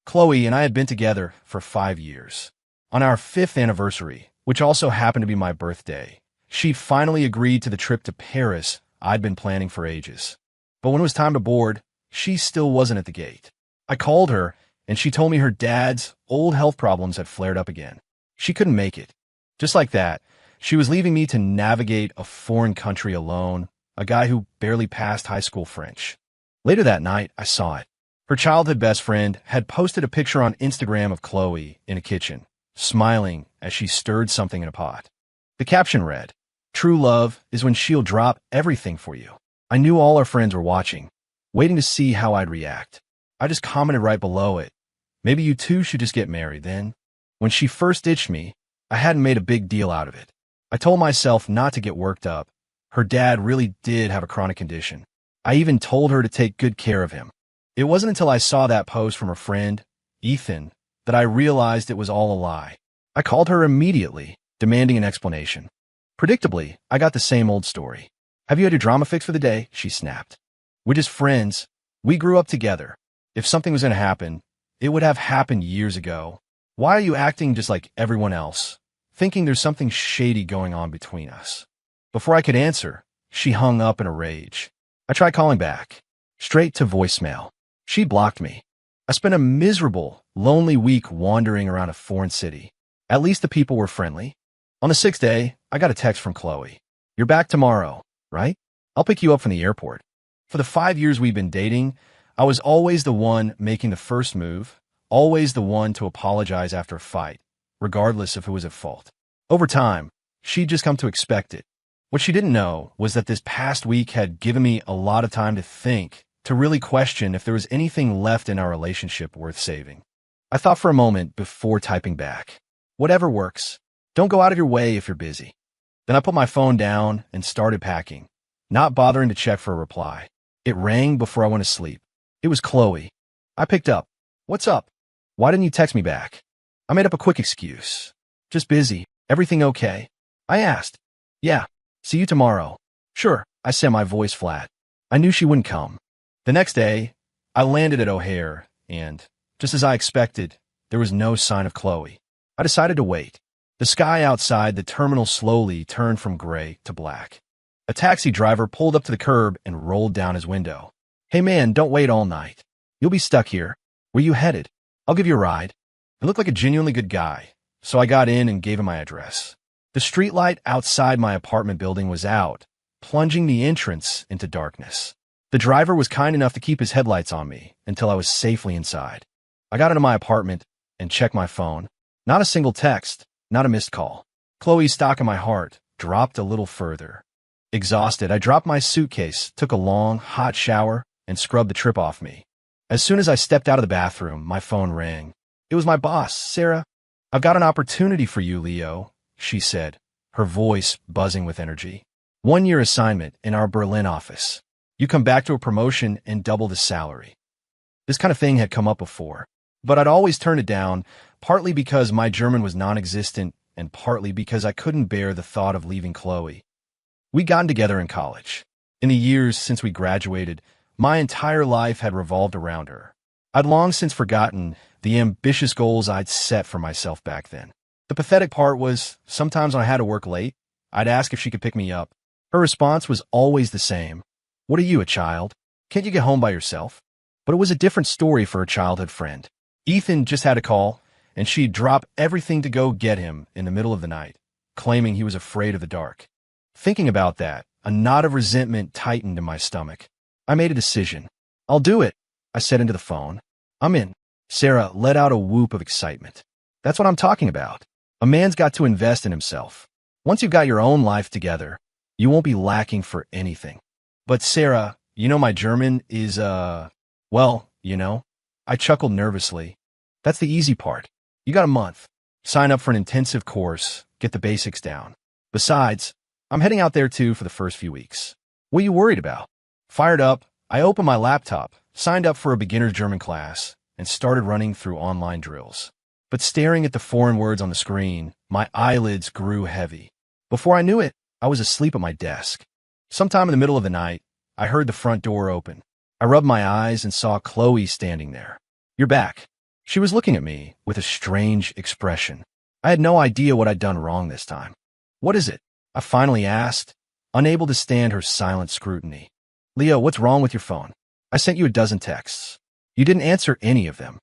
Chloe and I had been together for 5 years. On our 5th anniversary, which also happened to be my birthday, she finally agreed to the trip to Paris I'd been planning for ages. But when it was time to board, she still wasn't at the gate. I called her, and she told me her dad's old health problems had flared up again. She couldn't make it. Just like that, she was leaving me to navigate a foreign country alone, a guy who barely passed high school French. Later that night, I saw it. Her childhood best friend had posted a picture on Instagram of Chloe in a kitchen, smiling as she stirred something in a pot. The caption read, "True love is when she'll drop everything for you." I knew all our friends were watching, waiting to see how I'd react. I just commented right below it, "Maybe you two should just get married then." When she first ditched me, I hadn't made a big deal out of it. I told myself not to get worked up. Her dad really did have a chronic condition. I even told her to take good care of him. It wasn't until I saw that post from her friend, Ethan, that I realized it was all a lie. I called her immediately, demanding an explanation. Predictably, I got the same old story. "Have you had your drama fix for the day?" she snapped. "We're just friends. We grew up together. If something was going to happen, it would have happened years ago. Why are you acting just like everyone else, thinking there's something shady going on between us?" Before I could answer, she hung up in a rage. I tried calling back, straight to voicemail. She blocked me. I spent a miserable, lonely week wandering around a foreign city. At least the people were friendly. On the 6th day, I got a text from Chloe. "You're back tomorrow, right? I'll pick you up from the airport." For the 5 years we'd been dating, I was always the one making the first move, always the one to apologize after a fight, regardless if it was at fault. Over time, she'd just come to expect it. What she didn't know was that this past week had given me a lot of time to think, to really question if there was anything left in our relationship worth saving. I thought for a moment before typing back. Whatever works. Don't go out of your way if you're busy. Then I put my phone down and started packing, not bothering to check for a reply. It rang before I went to sleep. It was Chloe. I picked up. "What's up? Why didn't you text me back?" I made up a quick excuse. "Just busy. Everything okay?" I asked. "Yeah. See you tomorrow." "Sure," I said, my voice flat. I knew she wouldn't come. The next day, I landed at O'Hare, and, just as I expected, there was no sign of Chloe. I decided to wait. The sky outside the terminal slowly turned from gray to black. A taxi driver pulled up to the curb and rolled down his window. "Hey man, don't wait all night. You'll be stuck here. Where you headed? I'll give you a ride." He looked like a genuinely good guy, so I got in and gave him my address. The streetlight outside my apartment building was out, plunging the entrance into darkness. The driver was kind enough to keep his headlights on me until I was safely inside. I got into my apartment and checked my phone. Not a single text, not a missed call. Chloe's stock in my heart dropped a little further. Exhausted, I dropped my suitcase, took a long, hot shower, and scrubbed the trip off me. As soon as I stepped out of the bathroom, my phone rang. It was my boss, Sarah. "I've got an opportunity for you, Leo," she said, her voice buzzing with energy. "1-year assignment in our Berlin office. You come back to a promotion and double the salary." This kind of thing had come up before, but I'd always turned it down, partly because my German was non-existent and partly because I couldn't bear the thought of leaving Chloe. We'd gotten together in college. In the years since we graduated, my entire life had revolved around her. I'd long since forgotten the ambitious goals I'd set for myself back then. The pathetic part was, sometimes when I had to work late, I'd ask if she could pick me up. Her response was always the same. "What are you, a child? Can't you get home by yourself?" But it was a different story for a childhood friend. Ethan just had a call, and she'd drop everything to go get him in the middle of the night, claiming he was afraid of the dark. Thinking about that, a knot of resentment tightened in my stomach. I made a decision. "I'll do it," I said into the phone. "I'm in." Sarah let out a whoop of excitement. "That's what I'm talking about. A man's got to invest in himself. Once you've got your own life together, you won't be lacking for anything." "But Sarah, my German is, well, I chuckled nervously. "That's the easy part. You got a month. Sign up for an intensive course, get the basics down. Besides, I'm heading out there too for the first few weeks. What are you worried about?" Fired up, I opened my laptop, signed up for a beginner's German class, and started running through online drills. But staring at the foreign words on the screen, my eyelids grew heavy. Before I knew it, I was asleep at my desk. Sometime in the middle of the night, I heard the front door open. I rubbed my eyes and saw Chloe standing there. "You're back," She was looking at me with a strange expression. I had no idea what I'd done wrong this time. What is it? I finally asked, unable to stand her silent scrutiny. Leo, what's wrong with your phone? I sent you a dozen texts. You didn't answer any of them.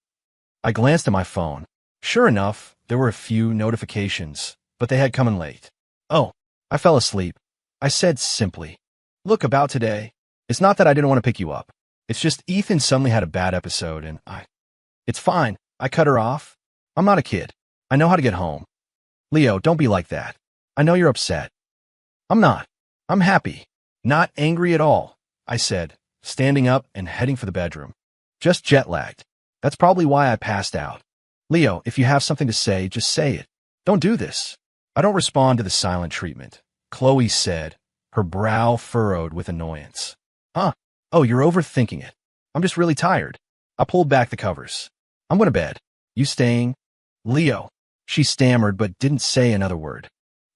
I glanced at my phone. Sure enough, there were a few notifications, but they had come in late. Oh, I fell asleep. I said simply. Look, about today, it's not that I didn't want to pick you up. It's just Ethan suddenly had a bad episode and It's fine. I cut her off. I'm not a kid. I know how to get home. Leo, don't be like that. I know you're upset. I'm not. I'm happy. Not angry at all, I said, standing up and heading for the bedroom. Just jet-lagged. That's probably why I passed out. Leo, if you have something to say, just say it. Don't do this. I don't respond to the silent treatment, Chloe said, her brow furrowed with annoyance. Huh? Oh, you're overthinking it. I'm just really tired. I pulled back the covers. I'm going to bed. You staying? Leo. She stammered but didn't say another word.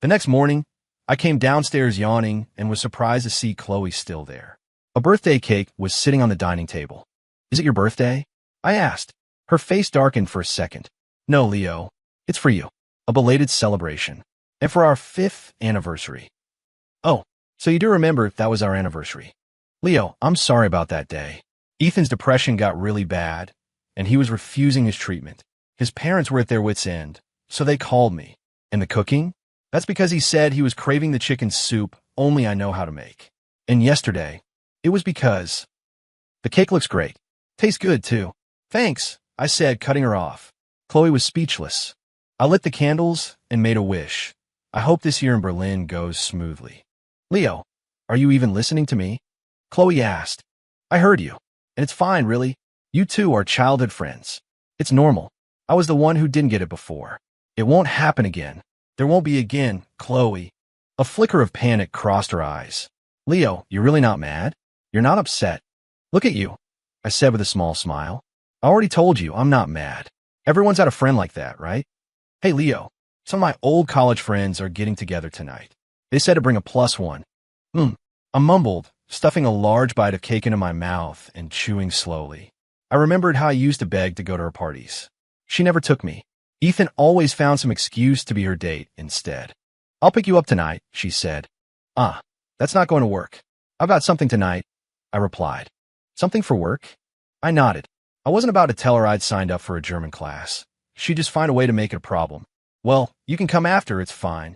The next morning, I came downstairs yawning and was surprised to see Chloe still there. A birthday cake was sitting on the dining table. Is it your birthday? I asked. Her face darkened for a second. No, Leo. It's for you. A belated celebration. And for our 5th anniversary. Oh, so you do remember that was our anniversary. Leo, I'm sorry about that day. Ethan's depression got really bad, and he was refusing his treatment. His parents were at their wits' end, so they called me. And the cooking? That's because he said he was craving the chicken soup only I know how to make. And yesterday, it was because... The cake looks great. Tastes good, too. Thanks, I said, cutting her off. Chloe was speechless. I lit the candles and made a wish. I hope this year in Berlin goes smoothly. Leo, are you even listening to me? Chloe asked. I heard you. And it's fine, really. You two are childhood friends. It's normal. I was the one who didn't get it before. It won't happen again. There won't be again, Chloe. A flicker of panic crossed her eyes. Leo, you're really not mad? You're not upset? Look at you, I said with a small smile. I already told you I'm not mad. Everyone's had a friend like that, right? Hey, Leo, some of my old college friends are getting together tonight. They said to bring a +1. I mumbled, stuffing a large bite of cake into my mouth and chewing slowly. I remembered how I used to beg to go to her parties. She never took me. Ethan always found some excuse to be her date instead. I'll pick you up tonight, she said. That's not going to work. I've got something tonight, I replied. Something for work? I nodded. I wasn't about to tell her I'd signed up for a German class. She'd just find a way to make it a problem. Well, you can come after, it's fine.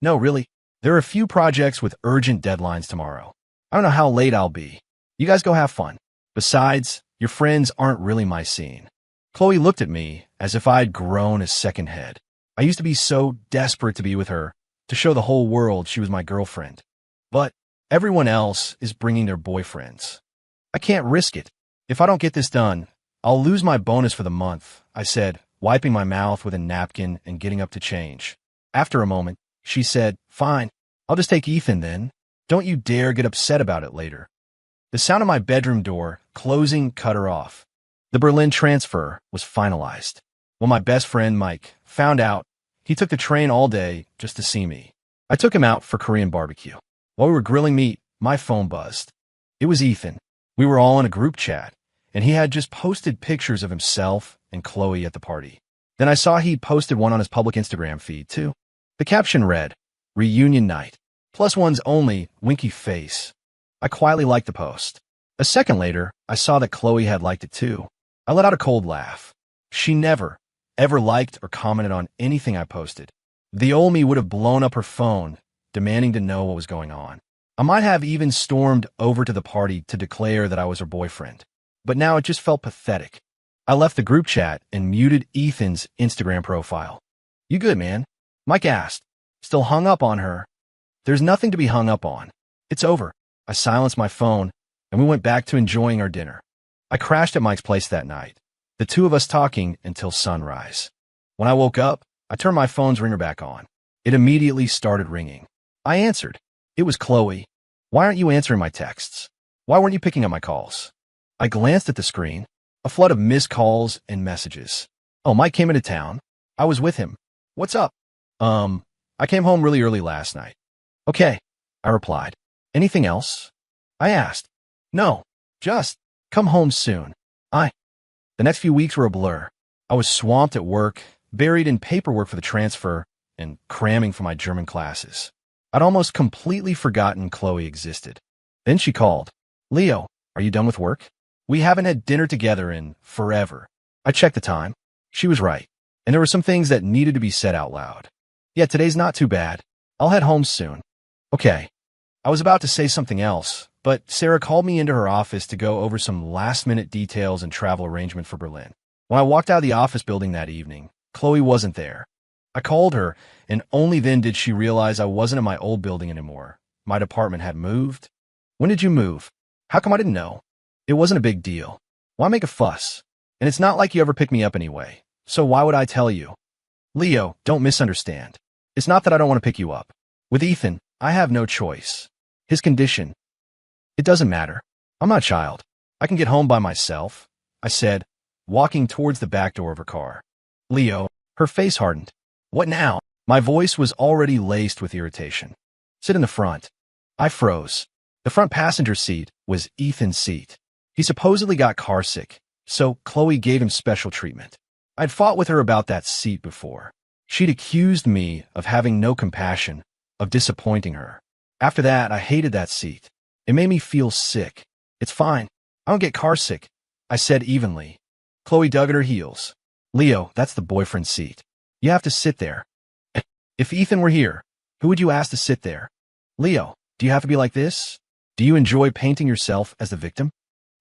No, really. There are a few projects with urgent deadlines tomorrow. I don't know how late I'll be. You guys go have fun. Besides, your friends aren't really my scene. Chloe looked at me as if I'd grown a second head. I used to be so desperate to be with her, to show the whole world she was my girlfriend. But everyone else is bringing their boyfriends. I can't risk it. If I don't get this done, I'll lose my bonus for the month, I said, wiping my mouth with a napkin and getting up to change. After a moment, she said, Fine, I'll just take Ethan then. Don't you dare get upset about it later. The sound of my bedroom door closing cut her off. The Berlin transfer was finalized. When my best friend, Mike, found out, he took the train all day just to see me. I took him out for Korean barbecue. While we were grilling meat, my phone buzzed. It was Ethan. We were all in a group chat, and he had just posted pictures of himself and Chloe at the party. Then I saw he posted one on his public Instagram feed, too. The caption read, Reunion night. +1's only, winky face. I quietly liked the post. A second later, I saw that Chloe had liked it too. I let out a cold laugh. She never, ever liked or commented on anything I posted. The old me would have blown up her phone, demanding to know what was going on. I might have even stormed over to the party to declare that I was her boyfriend. But now it just felt pathetic. I left the group chat and muted Ethan's Instagram profile. You good, man? Mike asked. Still hung up on her. There's nothing to be hung up on. It's over. I silenced my phone, and we went back to enjoying our dinner. I crashed at Mike's place that night, the two of us talking until sunrise. When I woke up, I turned my phone's ringer back on. It immediately started ringing. I answered. It was Chloe. Why aren't you answering my texts? Why weren't you picking up my calls? I glanced at the screen. A flood of missed calls and messages. Oh, Mike came into town. I was with him. What's up? I came home really early last night. Okay, I replied. Anything else? I asked. No, just come home soon. The next few weeks were a blur. I was swamped at work, buried in paperwork for the transfer, and cramming for my German classes. I'd almost completely forgotten Chloe existed. Then she called. Leo, are you done with work? We haven't had dinner together in forever. I checked the time. She was right. And there were some things that needed to be said out loud. Yeah, today's not too bad. I'll head home soon. Okay. I was about to say something else, but Sarah called me into her office to go over some last-minute details and travel arrangement for Berlin. When I walked out of the office building that evening, Chloe wasn't there. I called her, and only then did she realize I wasn't in my old building anymore. My department had moved. When did you move? How come I didn't know? It wasn't a big deal. Why make a fuss? And it's not like you ever picked me up anyway, so why would I tell you? Leo, don't misunderstand. It's not that I don't want to pick you up. With Ethan, I have no choice. His condition. It doesn't matter. I'm not a child. I can get home by myself, I said, walking towards the back door of her car. Leo, her face hardened. What now? My voice was already laced with irritation. Sit in the front. I froze. The front passenger seat was Ethan's seat. He supposedly got carsick, so Chloe gave him special treatment. I'd fought with her about that seat before. She'd accused me of having no compassion, of disappointing her. After that, I hated that seat. It made me feel sick. It's fine. I don't get carsick, I said evenly. Chloe dug at her heels. Leo, that's the boyfriend seat. You have to sit there. If Ethan were here, who would you ask to sit there? Leo, do you have to be like this? Do you enjoy painting yourself as the victim?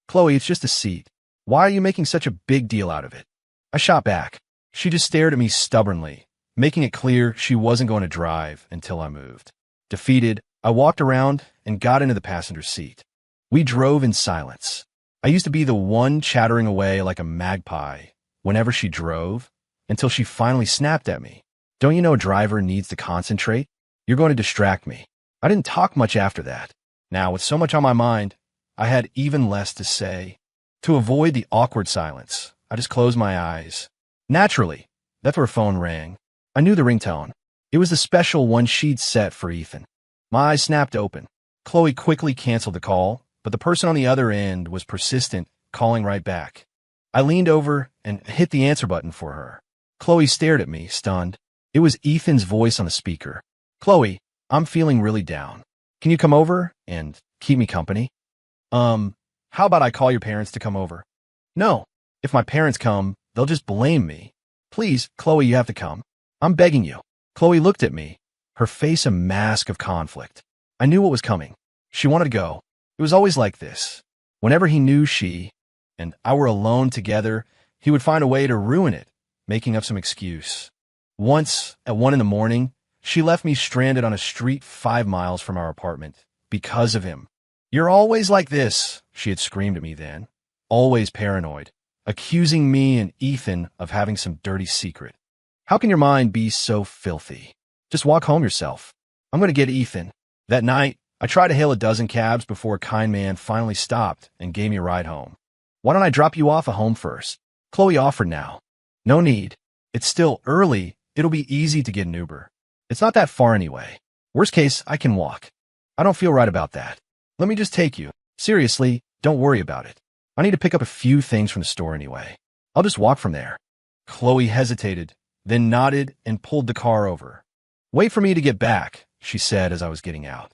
Chloe, it's just a seat. Why are you making such a big deal out of it? I shot back. She just stared at me stubbornly, making it clear she wasn't going to drive until I moved. Defeated, I walked around and got into the passenger seat. We drove in silence. I used to be the one chattering away like a magpie whenever she drove, until she finally snapped at me. Don't you know a driver needs to concentrate? You're going to distract me. I didn't talk much after that. Now, with so much on my mind, I had even less to say. To avoid the awkward silence, I just closed my eyes. Naturally, that's where her phone rang. I knew the ringtone. It was the special one she'd set for Ethan. My eyes snapped open. Chloe quickly canceled the call, but the person on the other end was persistent, calling right back. I leaned over and hit the answer button for her. Chloe stared at me, stunned. It was Ethan's voice on the speaker. Chloe, I'm feeling really down. Can you come over and keep me company? How about I call your parents to come over? No. If my parents come, they'll just blame me. Please, Chloe, you have to come. I'm begging you. Chloe looked at me, her face a mask of conflict. I knew what was coming. She wanted to go. It was always like this. Whenever he knew she and I were alone together, he would find a way to ruin it, making up some excuse. Once, at 1 a.m, she left me stranded on a street 5 miles from our apartment because of him. You're always like this, she had screamed at me then. Always paranoid, accusing me and Ethan of having some dirty secret. How can your mind be so filthy? Just walk home yourself. I'm going to get Ethan. That night, I tried to hail a dozen cabs before a kind man finally stopped and gave me a ride home. Why don't I drop you off at home first? Chloe offered now. No need. It's still early. It'll be easy to get an Uber. It's not that far anyway. Worst case, I can walk. I don't feel right about that. Let me just take you. Seriously, don't worry about it. I need to pick up a few things from the store anyway. I'll just walk from there. Chloe hesitated, then nodded and pulled the car over. Wait for me to get back, she said as I was getting out.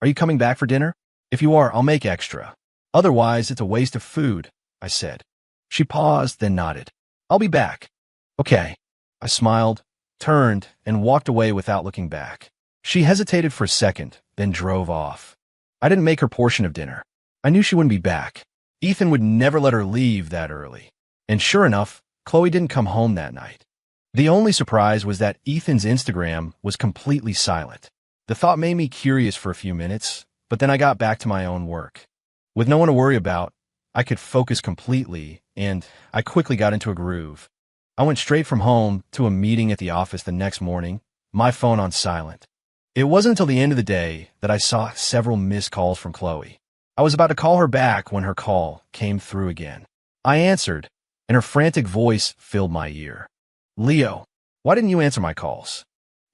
Are you coming back for dinner? If you are, I'll make extra. Otherwise, it's a waste of food, I said. She paused, then nodded. I'll be back. Okay. I smiled, turned, and walked away without looking back. She hesitated for a second, then drove off. I didn't make her portion of dinner. I knew she wouldn't be back. Ethan would never let her leave that early. And sure enough, Chloe didn't come home that night. The only surprise was that Ethan's Instagram was completely silent. The thought made me curious for a few minutes, but then I got back to my own work. With no one to worry about, I could focus completely, and I quickly got into a groove. I went straight from home to a meeting at the office the next morning, my phone on silent. It wasn't until the end of the day that I saw several missed calls from Chloe. I was about to call her back when her call came through again. I answered, and her frantic voice filled my ear. Leo, why didn't you answer my calls?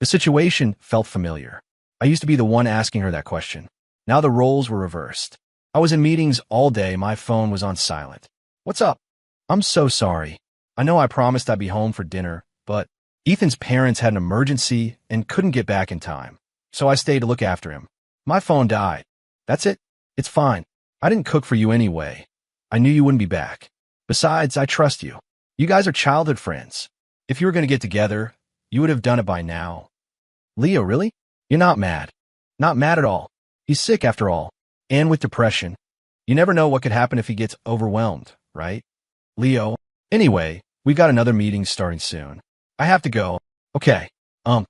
The situation felt familiar. I used to be the one asking her that question. Now the roles were reversed. I was in meetings all day, my phone was on silent. What's up? I'm so sorry. I know I promised I'd be home for dinner, but Ethan's parents had an emergency and couldn't get back in time, so I stayed to look after him. My phone died. That's it. It's fine. I didn't cook for you anyway. I knew you wouldn't be back. Besides, I trust you. You guys are childhood friends. If you were going to get together, you would have done it by now. Leo, really? You're not mad. Not mad at all. He's sick after all. And with depression. You never know what could happen if he gets overwhelmed, right? Leo, anyway, we've got another meeting starting soon. I have to go. Okay. I'll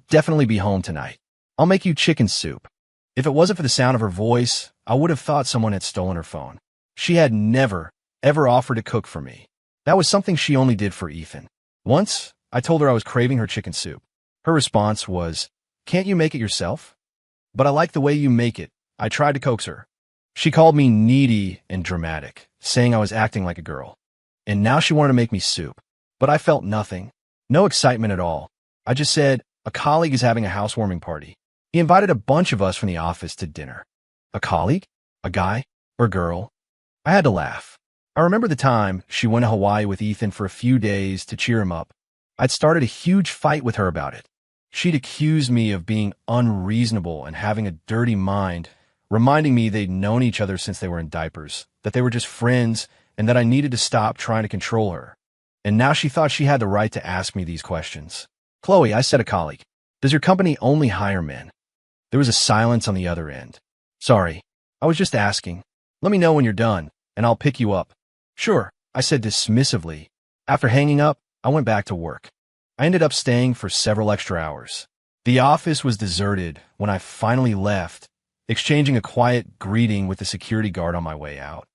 definitely be home tonight. I'll make you chicken soup. If it wasn't for the sound of her voice, I would have thought someone had stolen her phone. She had never, ever offered to cook for me. That was something she only did for Ethan. Once, I told her I was craving her chicken soup. Her response was, "Can't you make it yourself?" "But I like the way you make it." I tried to coax her. She called me needy and dramatic, saying I was acting like a girl. And now she wanted to make me soup. But I felt nothing. No excitement at all. I just said, "A colleague is having a housewarming party. He invited a bunch of us from the office to dinner." A colleague? A guy? Or girl? I had to laugh. I remember the time she went to Hawaii with Ethan for a few days to cheer him up. I'd started a huge fight with her about it. She'd accused me of being unreasonable and having a dirty mind, reminding me they'd known each other since they were in diapers, that they were just friends, and that I needed to stop trying to control her. And now she thought she had the right to ask me these questions. "Chloe," I said, "a colleague. Does your company only hire men?" There was a silence on the other end. "Sorry, I was just asking. Let me know when you're done, and I'll pick you up." "Sure," I said dismissively. After hanging up, I went back to work. I ended up staying for several extra hours. The office was deserted when I finally left, exchanging a quiet greeting with the security guard on my way out.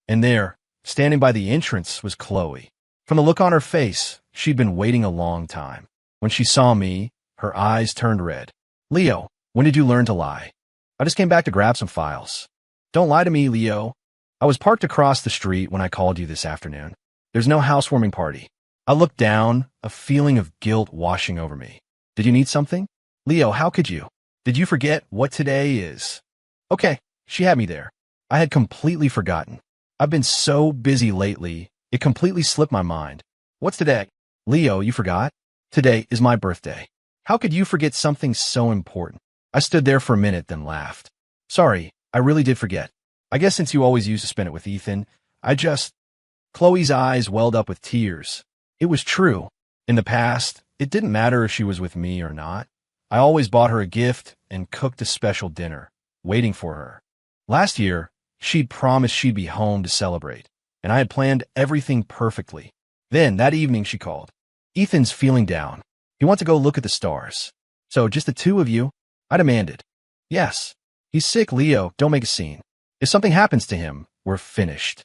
And there, standing by the entrance, was Chloe. From the look on her face, she'd been waiting a long time. When she saw me, her eyes turned red. "Leo, when did you learn to lie?" "I just came back to grab some files." "Don't lie to me, Leo. I was parked across the street when I called you this afternoon. There's no housewarming party." I looked down, a feeling of guilt washing over me. "Did you need something?" "Leo, how could you? Did you forget what today is?" Okay, she had me there. I had completely forgotten. I've been so busy lately, it completely slipped my mind. "What's today?" "Leo, you forgot? Today is my birthday." "How could you forget something so important?" I stood there for a minute, then laughed. "Sorry, I really did forget. I guess since you always used to spend it with Ethan, I just—" Chloe's eyes welled up with tears. It was true. In the past, it didn't matter if she was with me or not. I always bought her a gift and cooked a special dinner, waiting for her. Last year, she'd promised she'd be home to celebrate, and I had planned everything perfectly. Then, that evening, she called. "Ethan's feeling down. He wants to go look at the stars. So, just the two of you?" I demanded. "Yes. He's sick, Leo. Don't make a scene. If something happens to him, we're finished."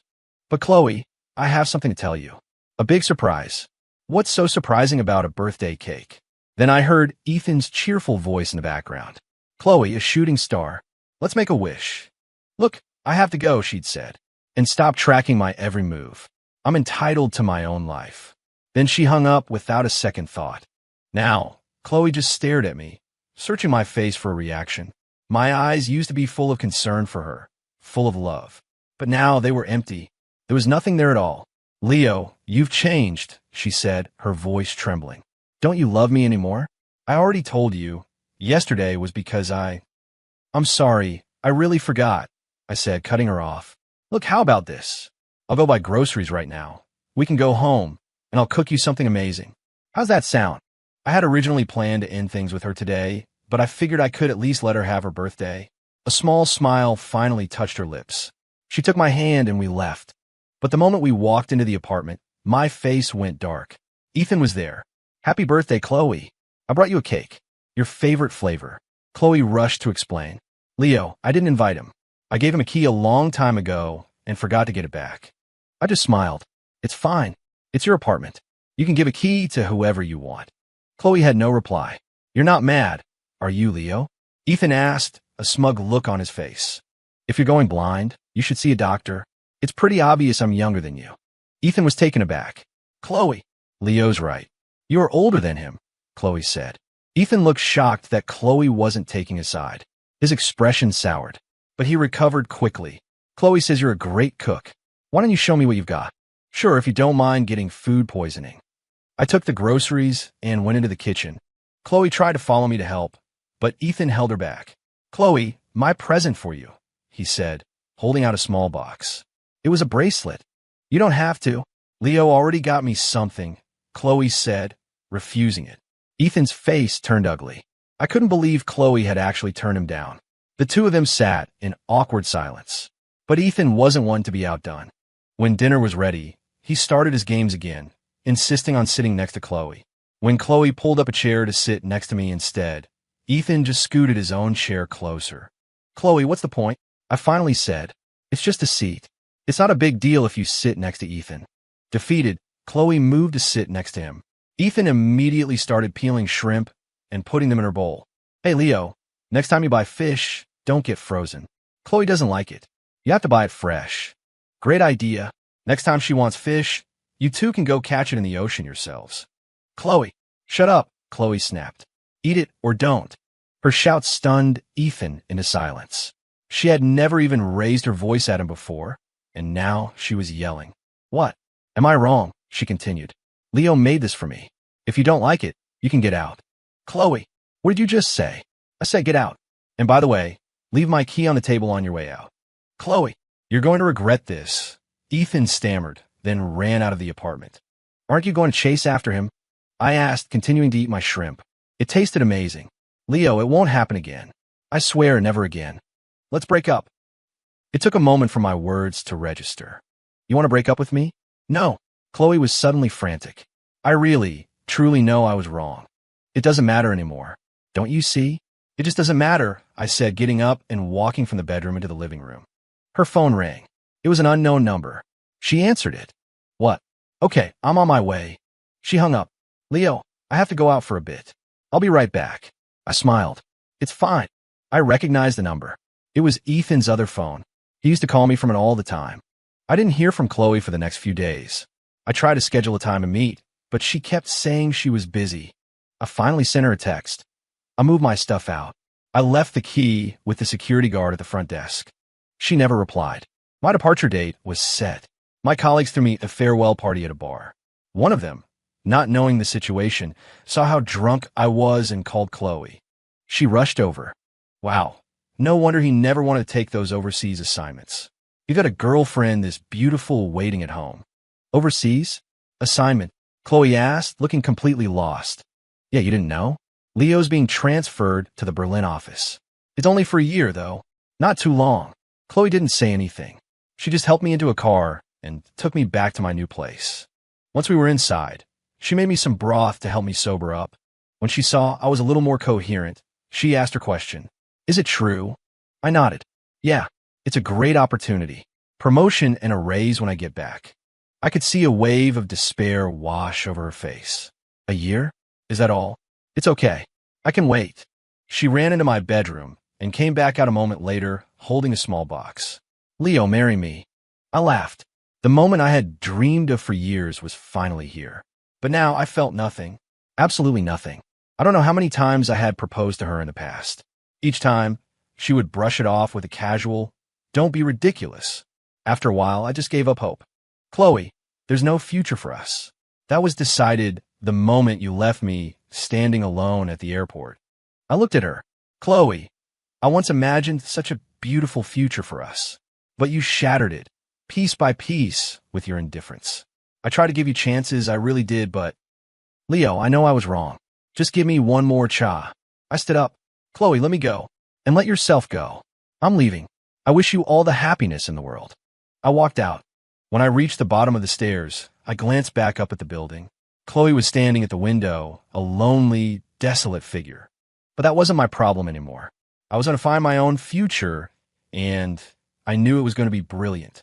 "But Chloe, I have something to tell you. A big surprise." "What's so surprising about a birthday cake?" Then I heard Ethan's cheerful voice in the background. "Chloe, a shooting star. Let's make a wish." "Look, I have to go," she'd said, "and stop tracking my every move. I'm entitled to my own life." Then she hung up without a second thought. Now, Chloe just stared at me, searching my face for a reaction. My eyes used to be full of concern for her, full of love. But now they were empty. There was nothing there at all. "Leo, you've changed," she said, her voice trembling. "Don't you love me anymore? I already told you. Yesterday was because I'm sorry, I really forgot," I said, cutting her off. "Look, how about this? I'll go buy groceries right now. We can go home, and I'll cook you something amazing. How's that sound?" I had originally planned to end things with her today, but I figured I could at least let her have her birthday. A small smile finally touched her lips. She took my hand and we left. But the moment we walked into the apartment, my face went dark. Ethan was there. "Happy birthday, Chloe. I brought you a cake. Your favorite flavor." Chloe rushed to explain. "Leo, I didn't invite him. I gave him a key a long time ago and forgot to get it back." I just smiled. "It's fine. It's your apartment. You can give a key to whoever you want." Chloe had no reply. "You're not mad, are you, Leo?" Ethan asked, a smug look on his face. "If you're going blind, you should see a doctor. It's pretty obvious I'm younger than you." Ethan was taken aback. "Chloe." "Leo's right. You're older than him," Chloe said. Ethan looked shocked that Chloe wasn't taking his side. His expression soured, but he recovered quickly. "Chloe says you're a great cook. Why don't you show me what you've got?" Sure, if you don't mind getting food poisoning. I took the groceries and went into the kitchen. Chloe tried to follow me to help, but Ethan held her back. Chloe, my present for you, he said, holding out a small box. It was a bracelet. You don't have to. Leo already got me something, Chloe said, refusing it. Ethan's face turned ugly. I couldn't believe Chloe had actually turned him down. The two of them sat in awkward silence. But Ethan wasn't one to be outdone. When dinner was ready, he started his games again, insisting on sitting next to Chloe. When Chloe pulled up a chair to sit next to me instead, Ethan just scooted his own chair closer. Chloe, what's the point? I finally said. It's just a seat. It's not a big deal if you sit next to Ethan. Defeated, Chloe moved to sit next to him. Ethan immediately started peeling shrimp and putting them in her bowl. Hey, Leo, next time you buy fish, don't get frozen. Chloe doesn't like it. You have to buy it fresh. Great idea. Next time she wants fish, you two can go catch it in the ocean yourselves. Chloe, shut up, Chloe snapped. Eat it or don't. Her shout stunned Ethan into silence. She had never even raised her voice at him before, and now she was yelling. What? Am I wrong? She continued. Leo made this for me. If you don't like it, you can get out. Chloe, what did you just say? I said get out. And by the way, leave my key on the table on your way out. Chloe, you're going to regret this. Ethan stammered, then ran out of the apartment. Aren't you going to chase after him? I asked, continuing to eat my shrimp. It tasted amazing. Leo, it won't happen again. I swear, never again. Let's break up. It took a moment for my words to register. You want to break up with me? No. Chloe was suddenly frantic. I really, truly know I was wrong. It doesn't matter anymore. Don't you see? It just doesn't matter, I said, getting up and walking from the bedroom into the living room. Her phone rang. It was an unknown number. She answered it. What? Okay, I'm on my way. She hung up. Leo, I have to go out for a bit. I'll be right back. I smiled. It's fine. I recognized the number. It was Ethan's other phone. He used to call me from it all the time. I didn't hear from Chloe for the next few days. I tried to schedule a time to meet, but she kept saying she was busy. I finally sent her a text. I moved my stuff out. I left the key with the security guard at the front desk. She never replied. My departure date was set. My colleagues threw me a farewell party at a bar. One of them, not knowing the situation, saw how drunk I was and called Chloe. She rushed over. Wow, no wonder he never wanted to take those overseas assignments. You've got a girlfriend this beautiful waiting at home. Overseas? Assignment? Chloe asked, looking completely lost. Yeah, you didn't know? Leo's being transferred to the Berlin office. It's only for a year, though. Not too long. Chloe didn't say anything. She just helped me into a car and took me back to my new place. Once we were inside, she made me some broth to help me sober up. When she saw I was a little more coherent, she asked her question. Is it true? I nodded. Yeah, it's a great opportunity. Promotion and a raise when I get back. I could see a wave of despair wash over her face. A year? Is that all? It's okay. I can wait. She ran into my bedroom and came back out a moment later, holding a small box. Leo, marry me. I laughed. The moment I had dreamed of for years was finally here. But now I felt nothing. Absolutely nothing. I don't know how many times I had proposed to her in the past. Each time, she would brush it off with a casual, "Don't be ridiculous." After a while, I just gave up hope. Chloe, there's no future for us. That was decided the moment you left me standing alone at the airport. I looked at her. Chloe, I once imagined such a beautiful future for us. But you shattered it, piece by piece, with your indifference. I tried to give you chances, I really did, but... Leo, I know I was wrong. Just give me one more cha. I stood up. Chloe, let me go. And let yourself go. I'm leaving. I wish you all the happiness in the world. I walked out. When I reached the bottom of the stairs, I glanced back up at the building. Chloe was standing at the window, a lonely, desolate figure. But that wasn't my problem anymore. I was going to find my own future, and I knew it was going to be brilliant.